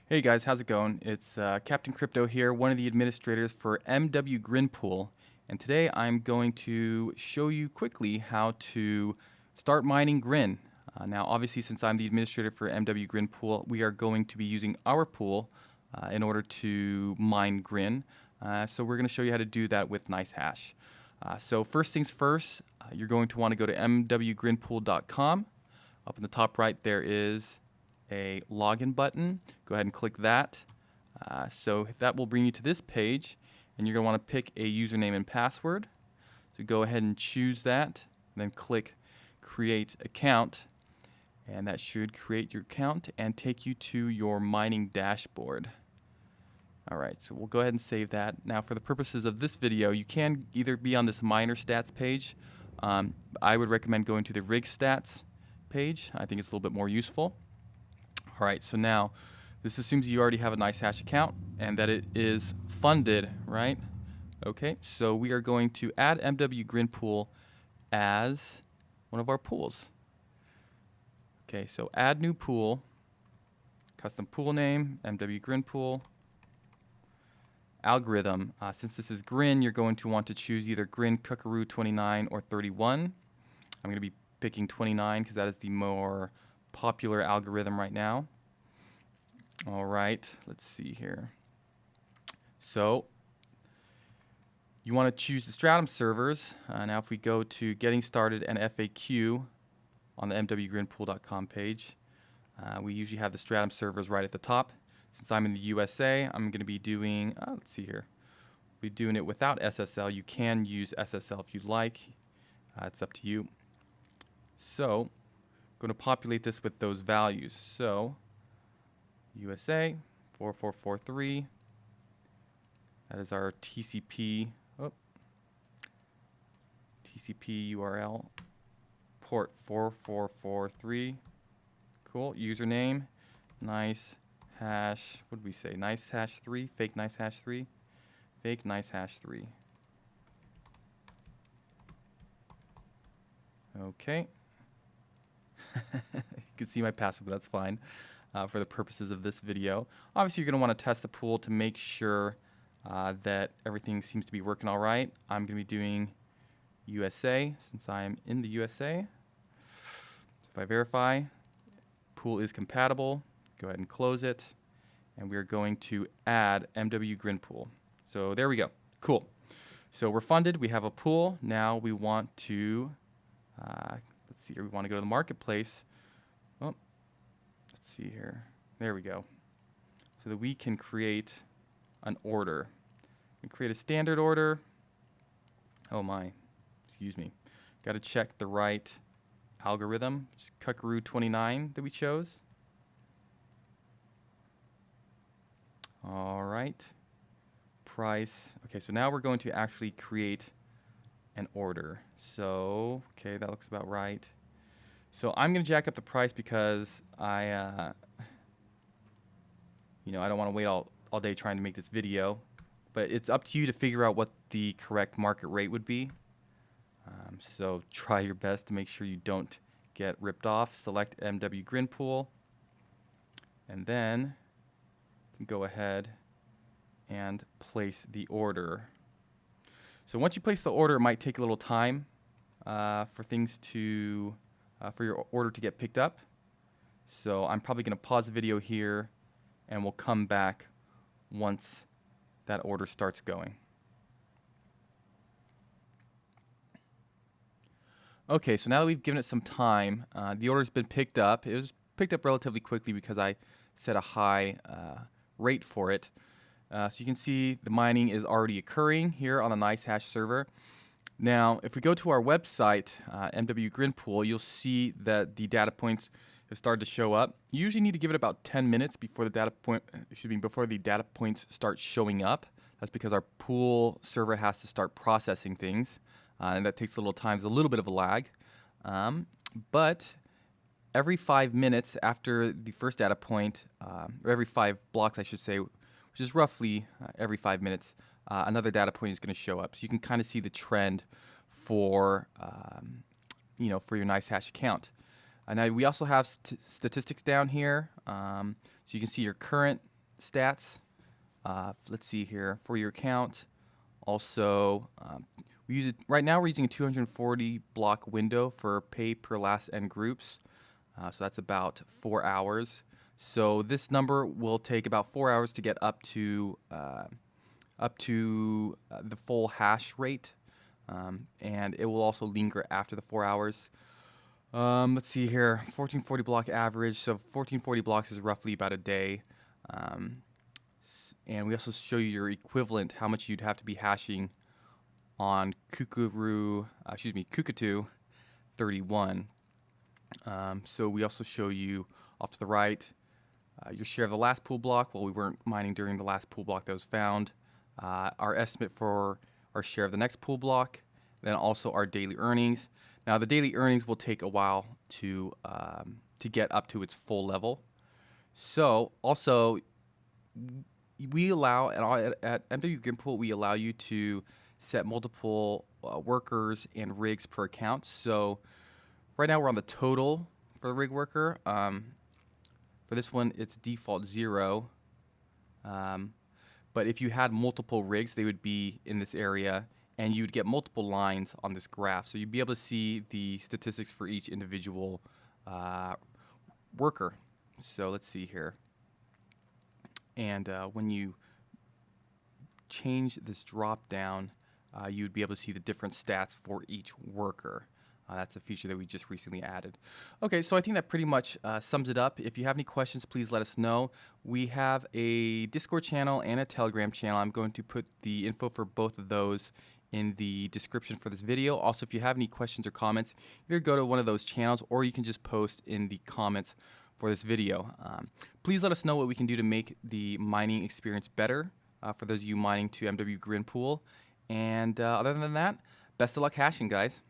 Hey guys, how's it going? It's Captain Crypto here, one of the administrators for GRIN Pool, and today I'm going to show you quickly how to start mining GRIN. Now obviously, since I'm the administrator for GRIN Pool, we are going to be using our pool in order to mine GRIN. So we're going to show you how to do that with NiceHash. So first things first, you're going to want to go to mwgrinpool.com. Up in the top right there is a login button. Go ahead and click that. So that will bring you to this page, and you're going to want to pick a username and password. So go ahead and choose that, and then click Create Account, and that should create your account and take you to your mining dashboard. Alright, so we'll go ahead and save that. Now for the purposes of this video, you can either be on this miner stats page. I would recommend going to the rig stats page. I think it's a little bit more useful. Alright, so now this assumes you already have a NiceHash account and that it is funded, right? Okay, so we are going to add GRIN Pool as one of our pools. Okay, so add new pool, custom pool name, GRIN Pool, algorithm. Since this is GRIN, you're going to want to choose either GRIN Kookaroo 29 or 31. I'm going to be picking 29 because that is the more popular algorithm right now. All right, let's see here. So you want to choose the Stratum servers. Now if we go to Getting Started and FAQ on the mwgrinpool.com page, we usually have the Stratum servers right at the top. Since I'm in the USA, I'm going to be doing, let's see here, we're doing it without SSL. You can use SSL if you'd like. It's up to you. So I'm going to populate this with those values. So USA 4443, that is our TCP URL, port 4443. Cool. Username NiceHash, what did we say? NiceHash 3, fake NiceHash 3, fake NiceHash 3. Okay. You can see my password, but that's fine for the purposes of this video. Obviously, you're going to want to test the pool to make sure that everything seems to be working all right. I'm going to be doing USA since I'm in the USA. So if I verify, pool is compatible, go ahead and close it, and we are going to add GRIN Pool. So there we go. Cool. So we're funded. We have a pool. Now we want to let's see here. We want to go to the marketplace. Oh, let's see here. There we go. So that we can create an order. We create a standard order. Oh my, excuse me. Got to check the right algorithm. It's Kookaroo 29 that we chose. All right. Price. Okay, so now we're going to actually create an order. So, okay, that looks about right. So I'm going to jack up the price because I don't want to wait all day trying to make this video. But it's up to you to figure out what the correct market rate would be. So try your best to make sure you don't get ripped off. Select GRIN Pool. And then go ahead and place the order. So once you place the order, it might take a little time for things to, for your order to get picked up. So I'm probably going to pause the video here, and we'll come back once that order starts going. Okay, so now that we've given it some time, the order's been picked up. It was picked up relatively quickly because I set a high rate for it. So you can see the mining is already occurring here on the NiceHash server. Now, if we go to our website, GRIN Pool, you'll see that the data points have started to show up. You usually need to give it about 10 minutes before the data points start showing up. That's because our pool server has to start processing things, and that takes a little time. There's a little bit of a lag, but every 5 minutes after the first data point, or every 5 blocks, I should say, which is roughly every 5 minutes, another data point is going to show up. So you can kind of see the trend for, for your NiceHash account. Now we also have statistics down here, so you can see your current stats. Let's see here for your account. Also, we use it right now. We're using a 240 block window for pay per last n groups. So that's about 4 hours. So this number will take about 4 hours to get up to the full hash rate, and it will also linger after the 4 hours. Let's see here, 1440 block average. So 1440 blocks is roughly about a day. And we also show you your equivalent, how much you'd have to be hashing on Kukatu 31. So we also show you off to the right your share of the last pool block. Well, we weren't mining during the last pool block that was found. Our estimate for our share of the next pool block, then also our daily earnings. Now the daily earnings will take a while to get up to its full level. So also we allow at MW GRIN Pool, we allow you to set multiple workers and rigs per account. So right now we're on the total for the rig worker. For this one, it's default 0. But if you had multiple rigs, they would be in this area, and you'd get multiple lines on this graph. So you'd be able to see the statistics for each individual worker. So let's see here. And when you change this drop down, you'd be able to see the different stats for each worker. That's a feature that we just recently added. Okay, so I think that pretty much sums it up. If you have any questions, please let us know. We have a Discord channel and a Telegram channel. I'm going to put the info for both of those in the description for this video. Also, if you have any questions or comments, either go to one of those channels or you can just post in the comments for this video. Please let us know what we can do to make the mining experience better for those of you mining to MW GRIN Pool. And other than that, best of luck hashing, guys.